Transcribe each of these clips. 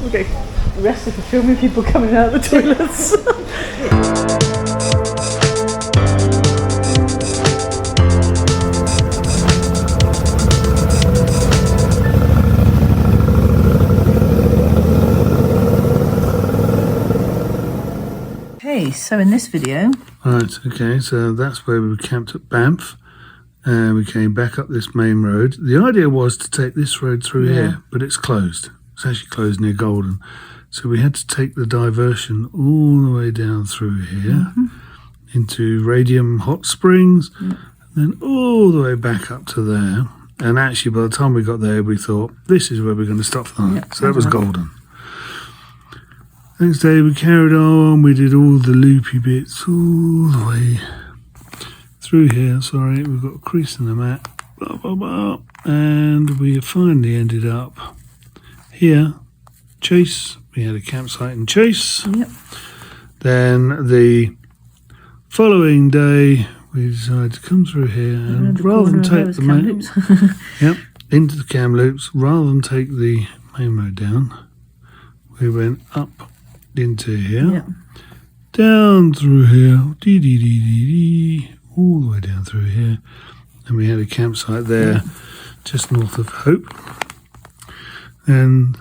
We'll get arrested for filming people coming out of the toilets. Okay, so in this video... Right, okay, so that's where we camped at Banff. And we came back up this main road. The idea was to take this road through here, but it's closed. It's actually closed near Golden. So we had to take the diversion all the way down through here into Radium Hot Springs, and then all the way back up to there. And actually, by the time we got there, we thought, this is where we're going to stop for the night. So that was Golden. Next day, we carried on. We did all the loopy bits all the way through here. Sorry, we've got a crease in the mat. Blah, blah, blah. And we finally ended up here, Chase. We had a campsite in Chase. Yep. Then the following day, we decided to come through here and rather than take the main, into the cam loops, rather than take the main road down, we went up into here, down through here, all the way down through here, and we had a campsite there, just north of Hope. And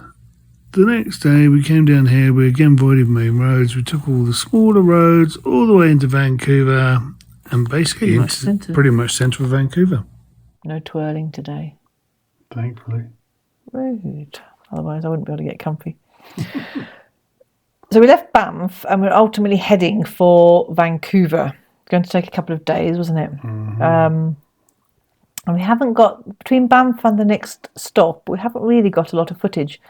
the next day we came down here, we again avoided main roads, we took all the smaller roads all the way into Vancouver and basically pretty much centre of Vancouver. No twirling today. Thankfully. Rude. Otherwise I wouldn't be able to get comfy. So we left Banff and we're ultimately heading for Vancouver. Going to take a couple of days, wasn't it? And we haven't got, between Banff and the next stop, we haven't really got a lot of footage.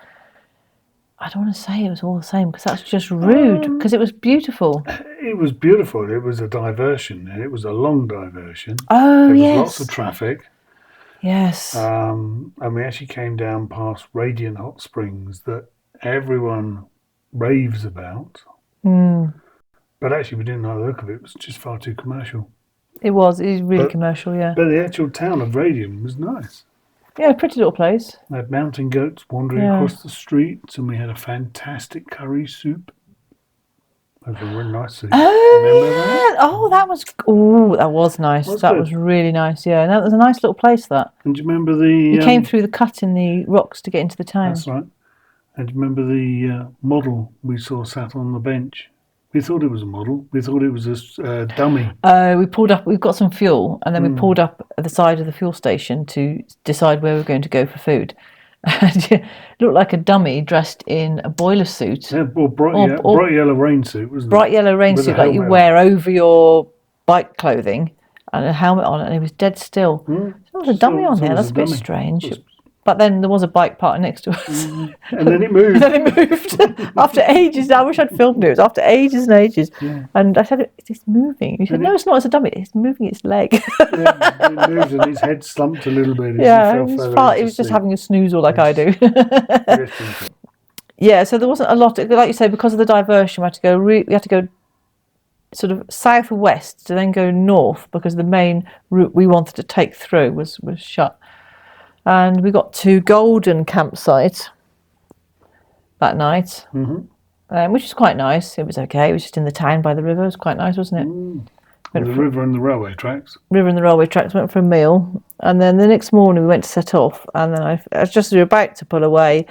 I don't want to say it was all the same because that's just rude, because it was beautiful. It was beautiful. It was a diversion. It was a long diversion. Oh, there was yes. lots of traffic. Yes. And we actually came down past Radiant Hot Springs that everyone raves about. But actually we didn't like the look of it. It was just far too commercial. It was really commercial, yeah. But the actual town of Radium was nice. Yeah, pretty little place. We had mountain goats wandering across the streets, and we had a fantastic curry soup. That was a really nice soup. Oh, that? That was nice. That was really nice, yeah. And that was a nice little place, that. And do you remember the... You came through the cut in the rocks to get into the town. That's right. And do you remember the model we saw sat on the bench? We thought it was a model. We thought it was a dummy. We pulled up. We've got some fuel, and then we pulled up at the side of the fuel station to decide where we were going to go for food. And it looked like a dummy dressed in a boiler suit. Yeah, or bright yellow rain suit, wasn't it? Bright yellow rain suit, like you wear over your bike clothing, and a helmet on, and it was dead still. There was a dummy on there. That's a bit strange. But then there was a bike parked next to us. And then it moved. After ages. I wish I'd filmed it. It was after ages and ages. Yeah. And I said, it's moving. He said, no, it's not. It's a dummy. It's moving its leg. It moved and his head slumped a little bit. He was just having a snoozle like I do. Yeah, so there wasn't a lot. Like you say, because of the diversion, we had to go sort of southwest to then go north because the main route we wanted to take through was shut. And we got to Golden campsite that night, which was quite nice. It was okay. It was just in the town by the river. It was quite nice, wasn't it? The river and the railway tracks. River and the railway tracks. Went for a meal, and then the next morning we went to set off. And then I was just about to pull away.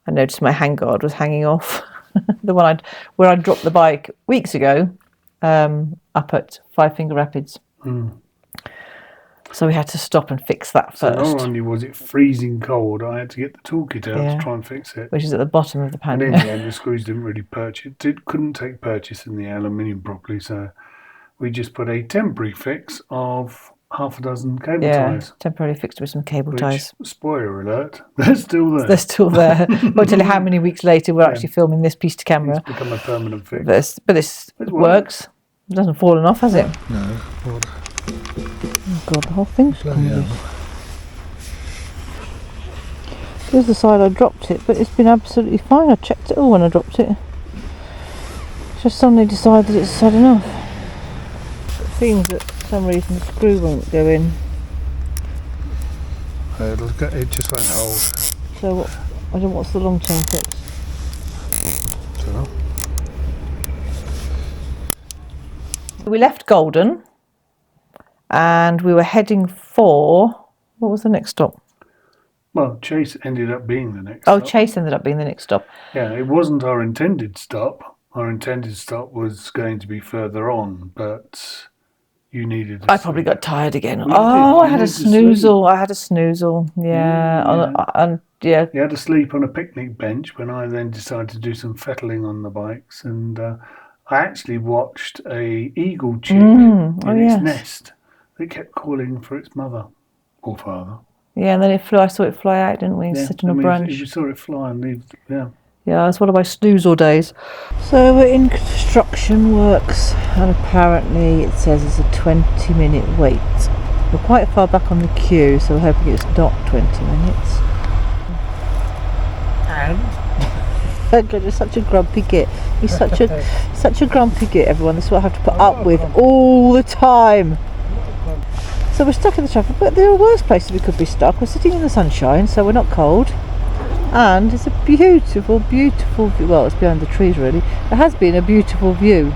I noticed my handguard was hanging off, the one where I dropped the bike weeks ago, up at Five Finger Rapids. So we had to stop and fix that first. So not only was it freezing cold, I had to get the toolkit out to try and fix it. Which is at the bottom of the pannier. And in the end, the screws didn't really couldn't take purchase in the aluminium properly, so we just put a temporary fix of half a dozen cable ties. Temporarily fixed with some cable ties. Spoiler alert, they're still there. They're still there. Won't tell you how many weeks later we're actually filming this piece to camera. It's become a permanent fix. But this works. It hasn't fallen off, has it? No. Oh God, the whole thing's come loose. Here's the side I dropped it, but it's been absolutely fine. I checked it all when I dropped it. Just suddenly decided it's had enough. It seems that for some reason the screw won't go in. It just won't hold. So what's the long-term fix? We left Golden and we were heading for, what was the next stop? Well, Chase ended up being the next Oh, stop. Chase ended up being the next stop. Yeah, it wasn't our intended stop. Our intended stop was going to be further on, but you needed I probably got tired again. Well, oh, I you had a needed to sleep. snoozle. I had a snoozle. Yeah. Yeah. You had to sleep on a picnic bench when I then decided to do some fettling on the bikes, and I actually watched a eagle chick in its nest that kept calling for its mother or father. Yeah, and then it flew. I saw it fly out, didn't we? Yeah, Sit on a branch. You saw it fly and leave. Yeah. Yeah, that's one of my snoozle days. So we're in construction works, and apparently it says it's a 20-minute wait. We're quite far back on the queue, so we're hoping it's not 20 minutes. And God, you're such a grumpy git. He's such a grumpy git, everyone. This is what I have to put up with all the time. So we're stuck in the traffic, but there are worse places we could be stuck. We're sitting in the sunshine, so we're not cold. And it's a beautiful, beautiful view. Well, it's behind the trees, really. It has been a beautiful view.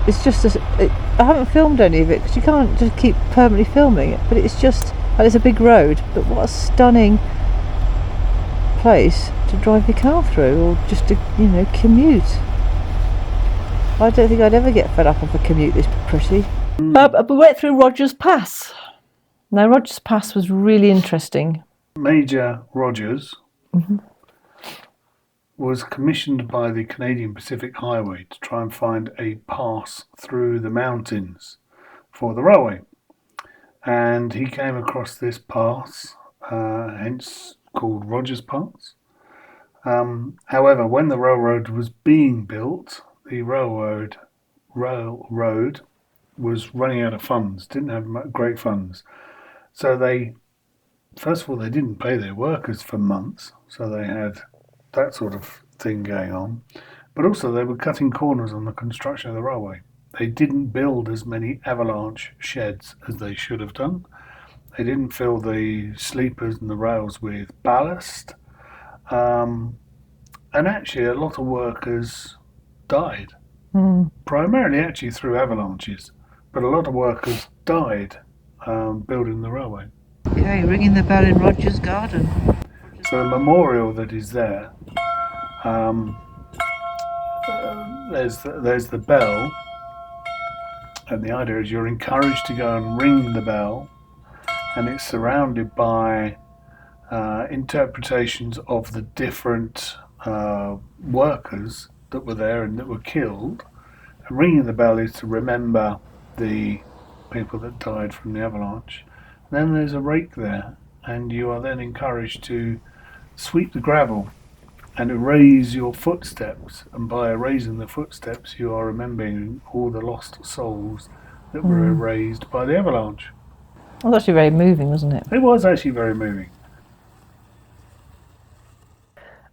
It's just, I haven't filmed any of it because you can't just keep permanently filming it. But it's just, and it's a big road. But what a stunning place to drive your car through, or just to, commute. I don't think I'd ever get fed up of a commute this pretty. We went through Rogers Pass. Now, Rogers Pass was really interesting. Major Rogers was commissioned by the Canadian Pacific Highway to try and find a pass through the mountains for the railway. And he came across this pass, hence called Rogers Pass. However, when the railroad was being built, the railroad was running out of funds, didn't have great funds. So first of all, they didn't pay their workers for months, so they had that sort of thing going on. But also they were cutting corners on the construction of the railway. They didn't build as many avalanche sheds as they should have done. They didn't fill the sleepers and the rails with ballast. And actually a lot of workers died. Primarily actually through avalanches. But a lot of workers died building the railway. Okay, ringing the bell in Rogers Garden. So the memorial that is there, there's the bell, and the idea is you're encouraged to go and ring the bell, and it's surrounded by interpretations of the different workers that were there and that were killed. And ringing the bell is to remember the people that died from the avalanche. Then there's a rake there, and you are then encouraged to sweep the gravel and erase your footsteps. And by erasing the footsteps, you are remembering all the lost souls that were erased by the avalanche. It was actually very moving, wasn't it? It was actually very moving.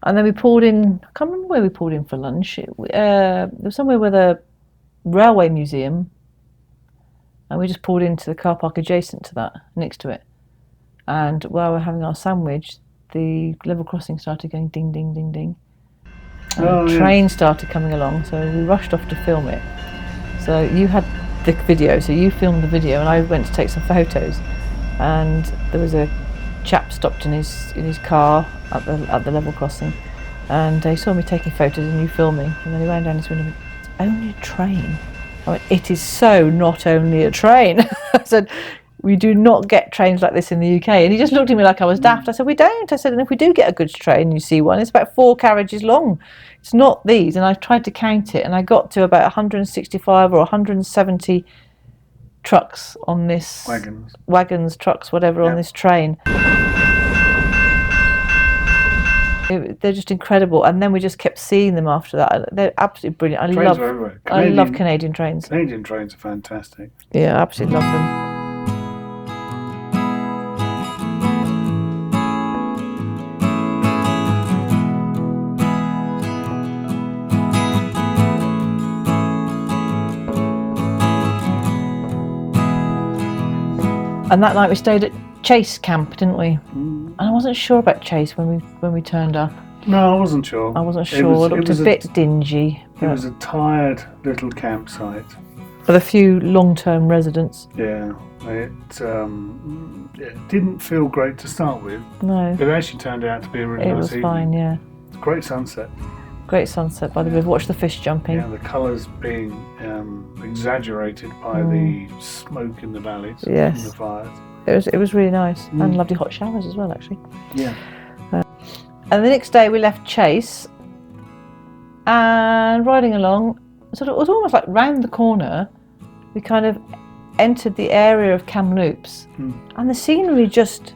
And then we pulled in, I can't remember where we pulled in for lunch. There was somewhere with a railway museum. And we just pulled into the car park adjacent to that, next to it. And while we were having our sandwich, the level crossing started going ding, ding, ding, ding. And the train started coming along, so we rushed off to film it. So you had the video, so you filmed the video, and I went to take some photos. And there was a chap stopped in his car at the level crossing, and he saw me taking photos and you filming, and then he ran down his window and went, "It's only a train." I went, "It is so not only a train." I said, "We do not get trains like this in the UK." And he just looked at me like I was daft. I said, "We don't." I said, "And if we do get a goods train, you see one, it's about 4 carriages long. It's not these." And I tried to count it, and I got to about 165 or 170 trucks on this... Wagons, trucks, whatever, on this train. They're just incredible, and then we just kept seeing them after that. They're absolutely brilliant. I love Canadian trains. Canadian trains are fantastic. Yeah, I absolutely love them. And that night we stayed at Chase Camp, didn't we? And I wasn't sure about Chase when we turned up. No, I wasn't sure. It looked a bit dingy. It was a tired little campsite. with a few long-term residents. Yeah, it didn't feel great to start with. No. It actually turned out to be a really nice evening. It was fine, yeah. Great sunset. Great sunset by the river. Watch the fish jumping. Yeah, the colours being exaggerated by the smoke in the valleys from the fires. It was really nice, and lovely hot showers as well, actually. Yeah. And the next day we left Chase, and riding along, sort of, it was almost like round the corner, we kind of entered the area of Kamloops, and the scenery just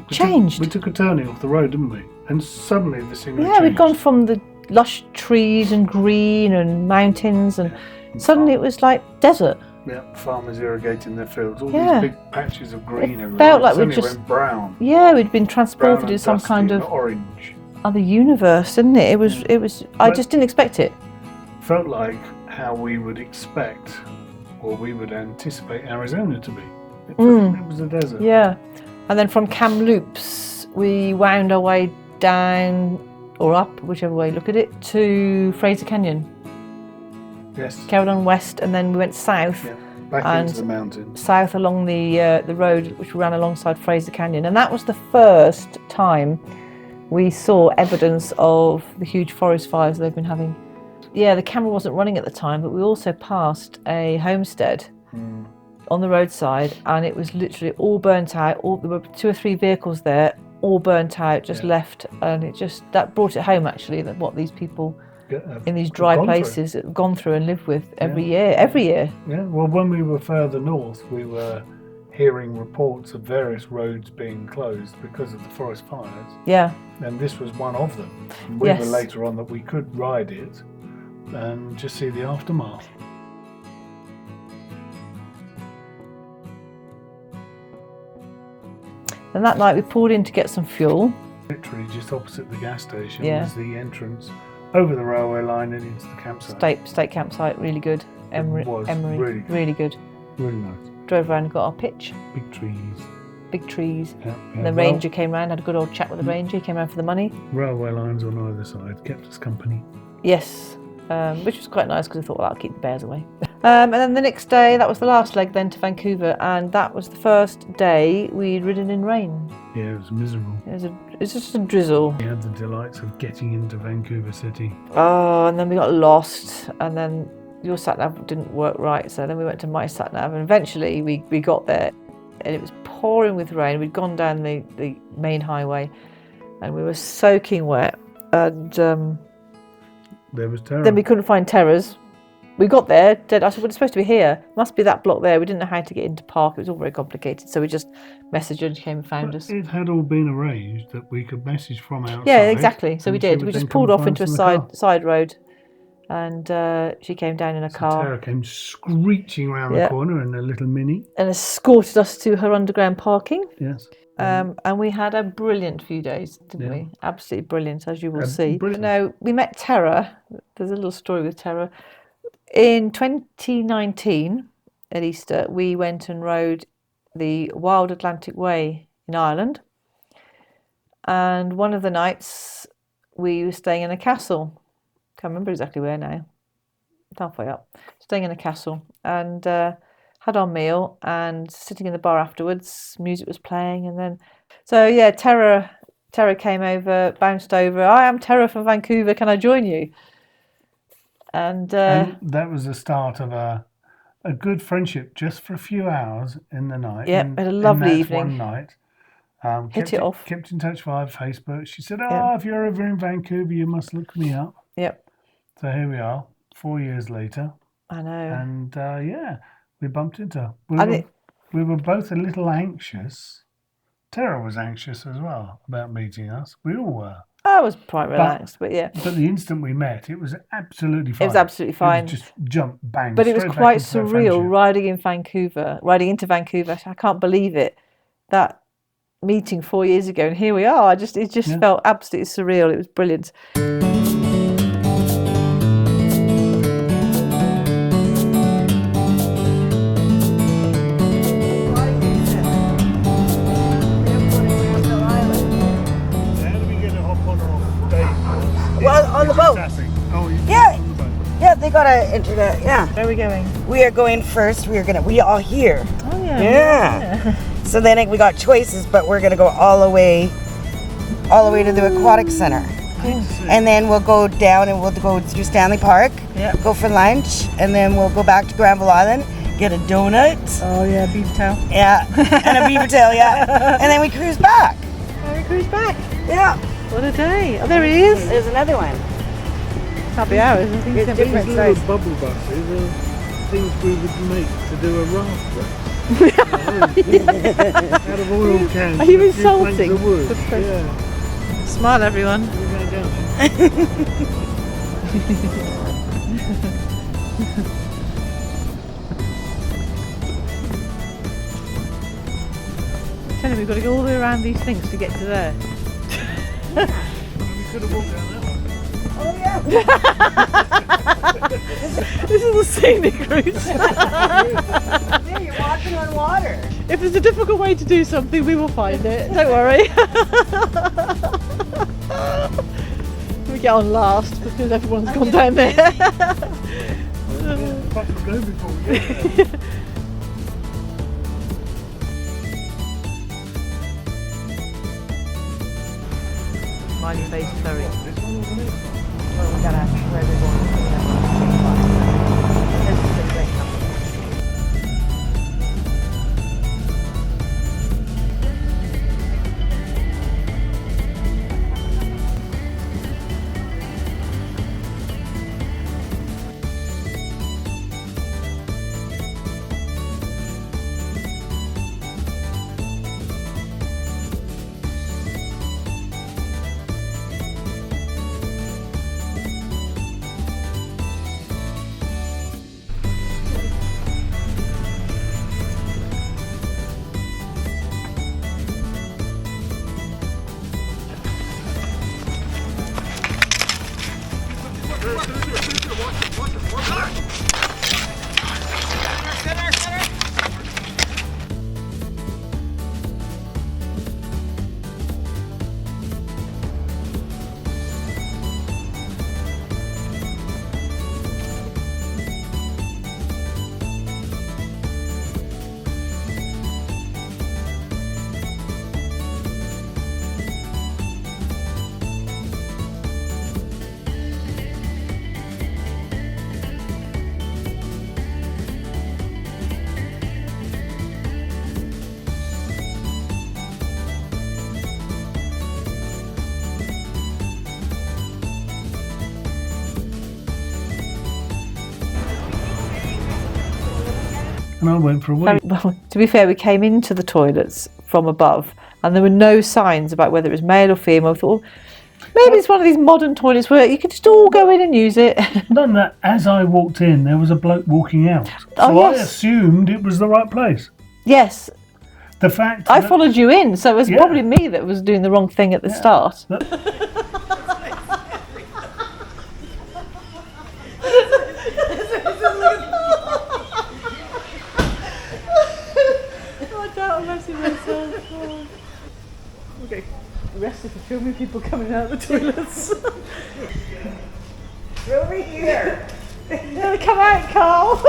changed. We took a turning off the road, didn't we? And suddenly the scenery changed. Yeah, we'd gone from the lush trees and green and mountains, and suddenly it was like desert. Yeah, farmers irrigating their fields, all these big patches of green everywhere. Felt like we just went brown. Yeah, we'd been transported to some kind of orange other universe, didn't it? It was. I just didn't expect it. Felt like how we would expect, or we would anticipate Arizona to be. It was a desert. Yeah, and then from Kamloops we wound our way down or up, whichever way you look at it, to Fraser Canyon. Yes. Carried on west, and then we went south. Yeah, back into the mountains. South along the road which ran alongside Fraser Canyon, and that was the first time we saw evidence of the huge forest fires they've been having. Yeah, the camera wasn't running at the time, but we also passed a homestead on the roadside, and it was literally all burnt out. There were 2 or 3 vehicles there, all burnt out, just left, and that brought it home actually, that what these people in these dry places have gone through and lived with every year. Yeah, well, when we were further north, we were hearing reports of various roads being closed because of the forest fires. Yeah. And this was one of them. And we were later on that we could ride it and just see the aftermath. And that night we pulled in to get some fuel. Literally just opposite the gas station was the entrance over the railway line and into the campsite. State campsite, really good. Emery, really good. Really nice. Drove around and got our pitch. Big trees. Yeah, and the ranger came round, had a good old chat with the ranger. He came round for the money. Railway lines on either side kept us company. Yes, which was quite nice because I thought, well, I'll keep the bears away. And then the next day, that was the last leg then to Vancouver, and that was the first day we'd ridden in rain. Yeah, it was miserable. It was just a drizzle. We had the delights of getting into Vancouver City. Oh, and then we got lost, and then your sat-nav didn't work right, so then we went to my sat-nav, and eventually we got there, and it was pouring with rain. We'd gone down the main highway, and we were soaking wet, and there was terror. Then we couldn't find Terra's. We got there, I said, well, it's supposed to be here. Must be that block there. We didn't know how to get into park. It was all very complicated. So we just messaged her and she came and found us. It had all been arranged that we could message from outside. Yeah, exactly. So we did. We just pulled off into a side road, and she came down in a car. Tara came screeching around the corner in a little Mini. And escorted us to her underground parking. Yes. And we had a brilliant few days, didn't we? Absolutely brilliant, as you will see. No, we met Tara. There's a little story with Tara. In 2019, at Easter, we went and rode the Wild Atlantic Way in Ireland. And one of the nights, we were staying in a castle. Can't remember exactly where now. Halfway up. Staying in a castle. And had our meal and sitting in the bar afterwards. Music was playing. And then... So, yeah, Tara came over, bounced over. I am Tara from Vancouver. Can I join you? And that was the start of a good friendship just for a few hours in the night. Yeah, had a lovely evening. One night. Hit it off. Kept in touch via Facebook. She said, if you're ever in Vancouver, you must look me up. Yep. So here we are, 4 years later. I know. And we bumped into her. We were both a little anxious. Tara was anxious as well about meeting us. We all were. I was quite relaxed, but yeah. But the instant we met, it was absolutely fine. It was absolutely fine. It was just jump, bang. But it was quite surreal riding into Vancouver. I can't believe it. That meeting 4 years ago, and here we are. It just felt absolutely surreal. It was brilliant. On the boat. Oh, yeah, they got an internet. Yeah. Where are we going? We are going first. We all here. Oh yeah. Yeah. So then we got choices, but we're gonna go all the way to the aquatic center. And then we'll go down and we'll go through Stanley Park. Yeah. Go for lunch, and then we'll go back to Granville Island, get a donut. Oh yeah, beaver tail. Yeah. And a beaver tail. Yeah. And then we cruise back. And we cruise back. Yeah. What a day! Oh, there he is. There's another one. Can't be ours. I think it's It's different These size. little bubble buses are things we would make to do a raft race. Out of oil cans. Are you with a few planks insulting of wood. the person? Yeah. Smile, everyone. We're going down Tell him we've got to go all the way around these things to get to there. We could have walked down that one. Oh yeah. This is the scenic route. Yeah, you're walking on water. If there's a difficult way to do something, we will find it. Don't worry. We get on last because everyone's gone down there. Back to go before we get there. Smiley face ferry. This one, wasn't it? Well, we gotta where we want. This is a great company. And I went for a week. Well, to be fair, we came into the toilets from above and there were no signs about whether it was male or female. I thought, well, maybe it's one of these modern toilets where you could just all go in and use it. Done that as I walked in, there was a bloke walking out. So Oh, I yes. assumed it was the right place. Yes, The fact I that- followed you in, so it was Yeah. probably me that was doing the wrong thing at the start. I doubt I'm messing myself. Oh. Okay, arrested for filming people coming out of the toilets. Over here. No, come out, Carl.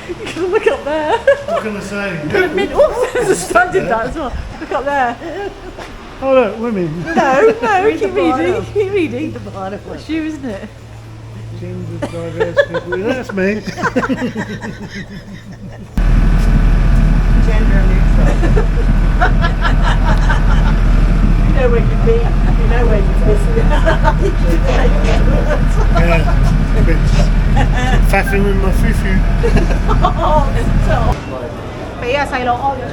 You can look up there. What can I say? Oops, I did that as well. Look up there. Oh look, women. No, keep reading. Keep reading. It's you, isn't it? Gender diverse people. That's me. Gender neutral. You know where you've been. You know where you've been. Yeah. Bitch. Faffing with my fufu. But yes, I know all your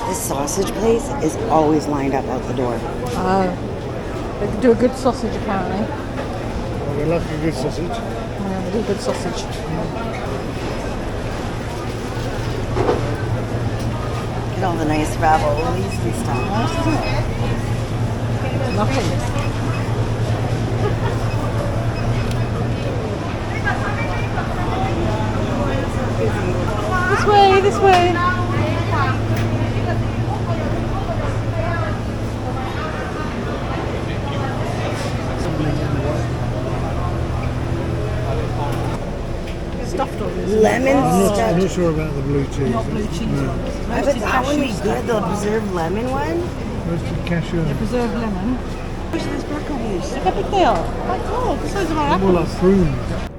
This sausage place is always lined up out the door. They can do a good sausage apparently. Oh, they like a good sausage. Yeah, they do a good sausage. Look at all the nice raviolis and stuff. This way, this way. Stuffed on this. Lemon I'm stuff. not sure about the blue cheese. Not blue cheese. No. I bet that one would be good, the preserved lemon one. Roasted cashew. Preserved lemon. Where's those broccoli's? Look how big they are. Oh my god, the size of our More apples. like prunes.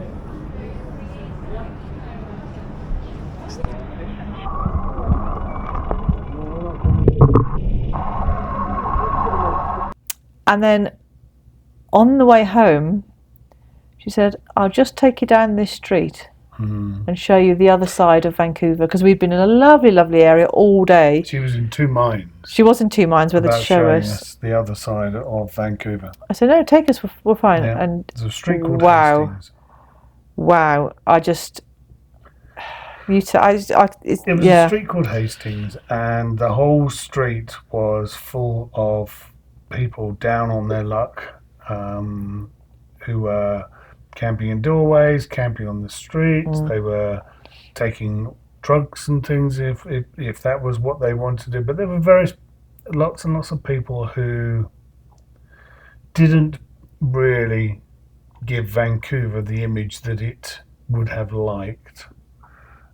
And then on the way home, she said, I'll just take you down this street and show you the other side of Vancouver, because we'd been in a lovely, lovely area all day. She was in two minds. She was in two minds whether to about show showing us. the other side of Vancouver. I said, no, take us, we're fine. Yeah. And There's a street called wow, Hastings. wow, I just, it's, It was yeah. a street called Hastings, and the whole street was full of people down on their luck, who were camping in doorways, camping on the streets. They were taking drugs and things if that was what they wanted to do. But there were lots and lots of people who didn't really give Vancouver the image that it would have liked.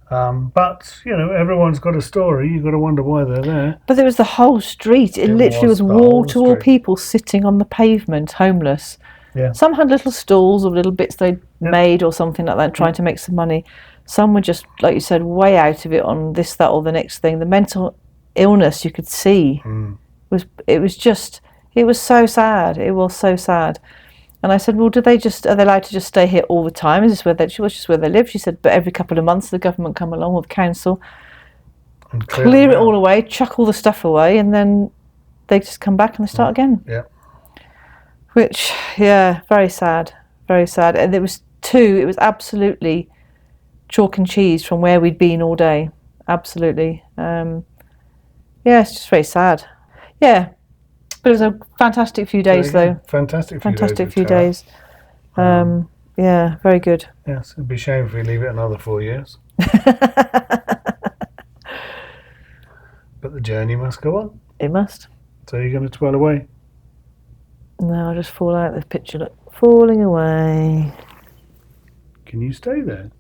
But, you know, everyone's got a story. You've got to wonder why they're there. But there was the whole street. It literally was the wall whole to wall street. people sitting on the pavement, homeless. Yeah. Some had little stalls of little bits they'd made or something like that, trying to make some money. Some were just, like you said, way out of it on this, that, or the next thing. The mental illness you could see was so sad. It was so sad. And I said, well, are they allowed to just stay here all the time? Is this where she was just where they live? She said, but every couple of months the government come along with council, And clear it all away, chuck all the stuff away, and then they just come back and they start again. Yeah. Which, yeah, very sad, very sad. And it was absolutely chalk and cheese from where we'd been all day. Absolutely. Yeah, it's just very sad. Yeah. But it was a fantastic few days, though. Fantastic Few days. Yeah, very good. Yes, it'd be a shame if we leave it another 4 years. But the journey must go on. It must. So you're going to twirl away. No, I'll just fall out of the picture. Look, falling away. Can you stay there?